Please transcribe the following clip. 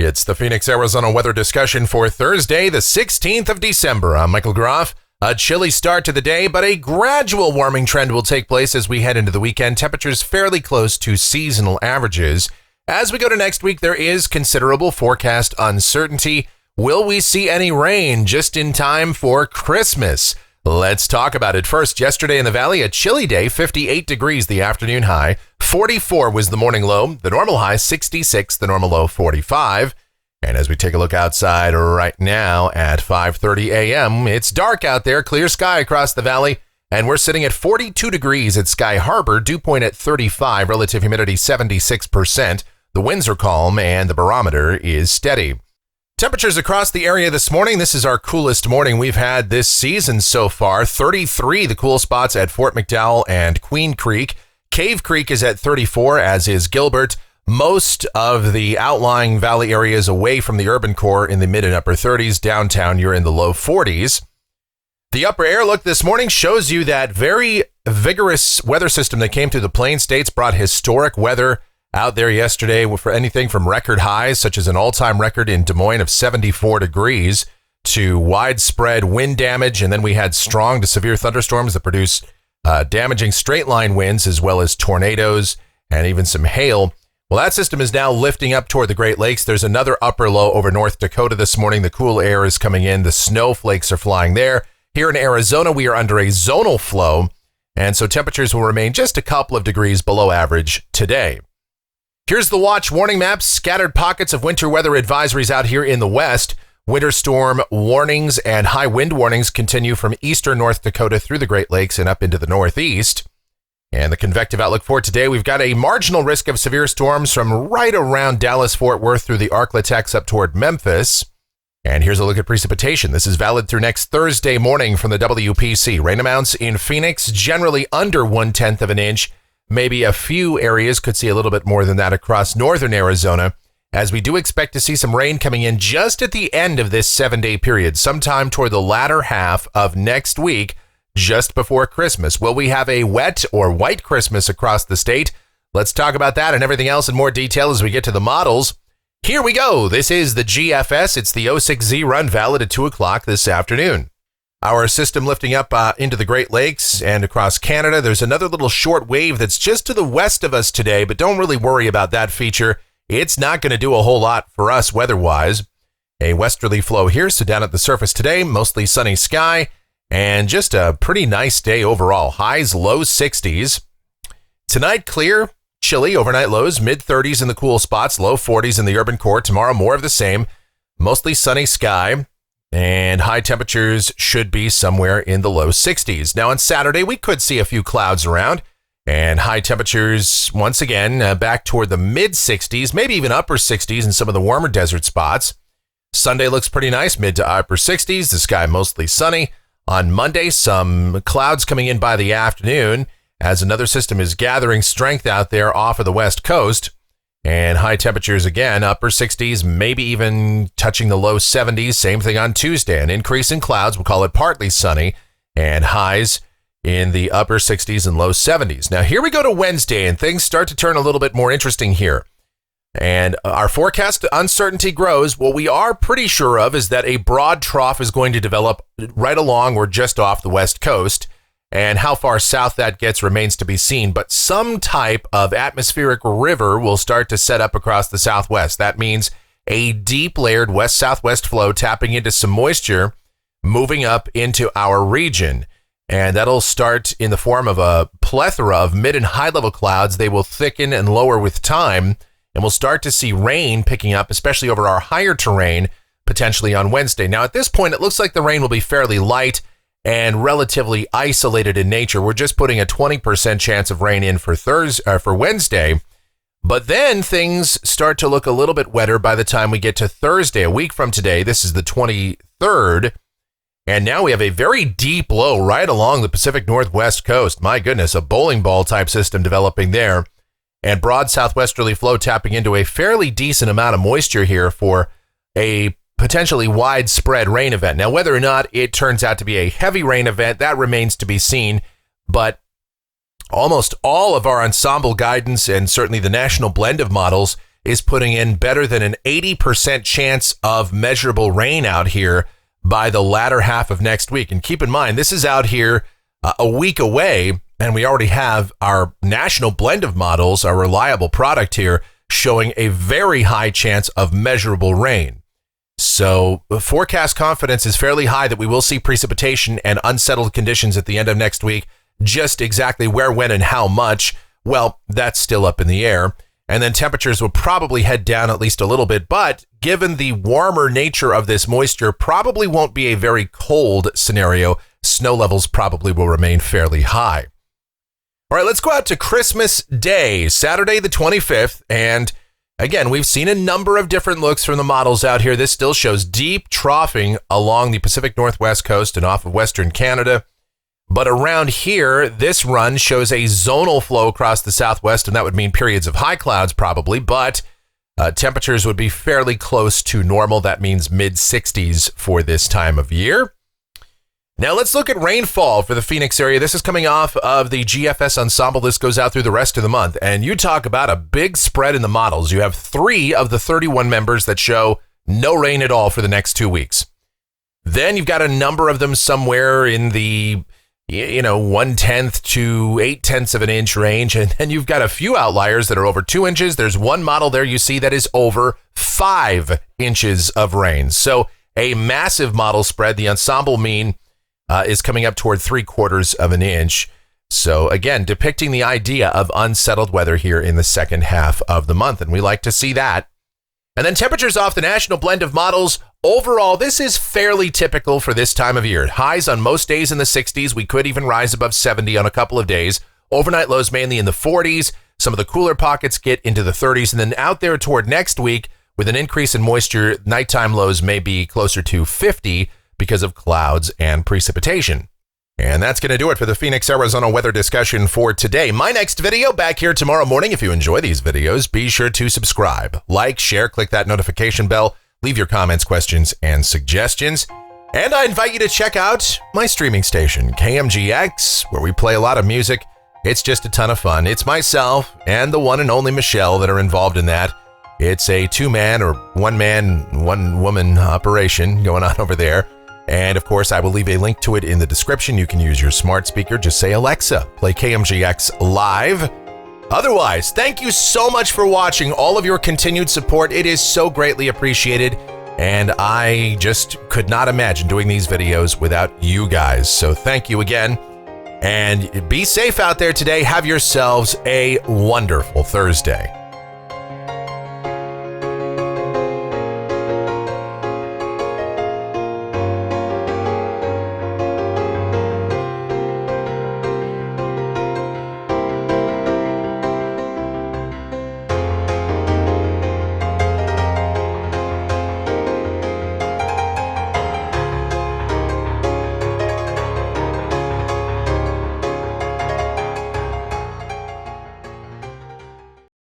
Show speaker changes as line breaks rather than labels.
It's the Phoenix, Arizona weather discussion for Thursday, the 16th of December. I'm Michael Groff. A chilly start to the day, but a gradual warming trend will take place as we head into the weekend. Temperatures fairly close to seasonal averages. As we go to next week, there is considerable forecast uncertainty. Will we see any rain just in time for Christmas? Let's talk about it. First, yesterday in the valley, a chilly day, 58 degrees the afternoon high, 44 was the morning low, the normal high 66, the normal low 45. And as we take a look outside right now at 5:30 a.m., it's dark out there, clear sky across the valley, and we're sitting at 42 degrees at Sky Harbor, dew point at 35, relative humidity 76%. The winds are calm and the barometer is steady. Temperatures across the area this morning. This is our coolest morning we've had this season so far. 33, the cool spots at Fort McDowell and Queen Creek. Cave Creek is at 34, as is Gilbert. Most of the outlying valley areas away from the urban core in the mid and upper 30s. Downtown, you're in the low 40s. The upper air look this morning shows you that very vigorous weather system that came through the Plain States, brought historic weather out there yesterday for anything from record highs, such as an all-time record in Des Moines of 74 degrees, to widespread wind damage. And then we had strong to severe thunderstorms that produce damaging straight-line winds, as well as tornadoes and even some hail. Well, that system is now lifting up toward the Great Lakes. There's another upper low over North Dakota this morning. The cool air is coming in. The snowflakes are flying there. Here in Arizona, we are under a zonal flow, and so temperatures will remain just a couple of degrees below average today. Here's the watch warning map. Scattered pockets of winter weather advisories out here in the west. Winter storm warnings and high wind warnings continue from eastern North Dakota through the Great Lakes and up into the northeast. And the convective outlook for today, we've got a marginal risk of severe storms from right around Dallas-Fort Worth through the Arklatex up toward Memphis. And here's a look at precipitation. This is valid through next Thursday morning from the WPC. Rain amounts in Phoenix generally under 1/10 of an inch. Maybe a few areas could see a little bit more than that across northern Arizona, as we do expect to see some rain coming in just at the end of this 7-day period, sometime toward the latter half of next week, just before Christmas. Will we have a wet or white Christmas across the state? Let's talk about that and everything else in more detail as we get to the models. Here we go. This is the GFS. It's the 06Z run, valid at 2 o'clock this afternoon. Our system lifting up into the Great Lakes and across Canada. There's another little short wave that's just to the west of us today, but don't really worry about that feature. It's not going to do a whole lot for us weather-wise. A westerly flow here, so down at the surface today, mostly sunny sky, and just a pretty nice day overall. Highs, low 60s. Tonight, clear, chilly, overnight lows, mid-30s in the cool spots, low 40s in the urban core. Tomorrow, more of the same, mostly sunny sky. And high temperatures should be somewhere in the low 60s. Now on Saturday, we could see a few clouds around, and high temperatures once again back toward the mid 60s, maybe even upper 60s in some of the warmer desert spots. Sunday looks pretty nice, mid to upper 60s, the sky mostly sunny. On Monday, some clouds coming in by the afternoon as another system is gathering strength out there off of the west coast. And high temperatures again, upper 60s, maybe even touching the low 70s. Same thing on Tuesday. An increase in clouds, we'll call it partly sunny, and highs in the upper 60s and low 70s. Now here we go to Wednesday, and things start to turn a little bit more interesting here. And our forecast uncertainty grows. What we are pretty sure of is that a broad trough is going to develop right along or just off the west coast. And how far south that gets remains to be seen, but some type of atmospheric river will start to set up across the southwest. That means a deep layered west-southwest flow tapping into some moisture, moving up into our region. And that'll start in the form of a plethora of mid and high-level clouds. They will thicken and lower with time, and we'll start to see rain picking up, especially over our higher terrain, potentially on Wednesday. Now, at this point, it looks like the rain will be fairly light and relatively isolated in nature. We're just putting a 20% chance of rain in for Wednesday. But then things start to look a little bit wetter by the time we get to Thursday, a week from today. This is the 23rd. And now we have a very deep low right along the Pacific Northwest coast. My goodness, a bowling ball type system developing there. And broad southwesterly flow tapping into a fairly decent amount of moisture here for a potentially widespread rain event. Now, whether or not it turns out to be a heavy rain event, that remains to be seen, but almost all of our ensemble guidance and certainly the national blend of models is putting in better than an 80% chance of measurable rain out here by the latter half of next week. And keep in mind, this is out here a week away, and we already have our national blend of models, our reliable product here, showing a very high chance of measurable rain. So the forecast confidence is fairly high that we will see precipitation and unsettled conditions at the end of next week. Just exactly where, when, and how much, well, that's still up in the air. And then temperatures will probably head down at least a little bit, but given the warmer nature of this moisture, probably won't be a very cold scenario. Snow levels probably will remain fairly high. All right, let's go out to Christmas Day, Saturday the 25th. And again, we've seen a number of different looks from the models out here. This still shows deep troughing along the Pacific Northwest coast and off of Western Canada. But around here, this run shows a zonal flow across the southwest, and that would mean periods of high clouds probably, but temperatures would be fairly close to normal. That means mid-60s for this time of year. Now let's look at rainfall for the Phoenix area. This is coming off of the GFS ensemble. This goes out through the rest of the month, and you talk about a big spread in the models. You have 3 of the 31 members that show no rain at all for the next 2 weeks. Then you've got a number of them somewhere in the 1/10 to 8/10 of an inch range. And then you've got a few outliers that are over 2 inches. There's one model there you see that is over 5 inches of rain. So a massive model spread. The ensemble mean is coming up toward 3/4 of an inch. So again, depicting the idea of unsettled weather here in the second half of the month. And we like to see that. And then temperatures off the national blend of models. Overall, this is fairly typical for this time of year. Highs on most days in the 60s. We could even rise above 70 on a couple of days. Overnight lows mainly in the 40s. Some of the cooler pockets get into the 30s. And then out there toward next week, with an increase in moisture, nighttime lows may be closer to 50 because of clouds and precipitation. And that's going to do it for the Phoenix, Arizona weather discussion for today. My next video back here tomorrow morning. If you enjoy these videos, be sure to subscribe, like, share, click that notification bell, leave your comments, questions, and suggestions. And I invite you to check out my streaming station, KMGX, where we play a lot of music. It's just a ton of fun. It's myself and the one and only Michelle that are involved in that. It's a 2-man or 1-man, 1-woman operation going on over there. And of course, I will leave a link to it in the description. You can use your smart speaker. Just say, Alexa, play KMGX live. Otherwise, thank you so much for watching. All of your continued support. It is so greatly appreciated. And I just could not imagine doing these videos without you guys. So thank you again. And be safe out there today. Have yourselves a wonderful Thursday.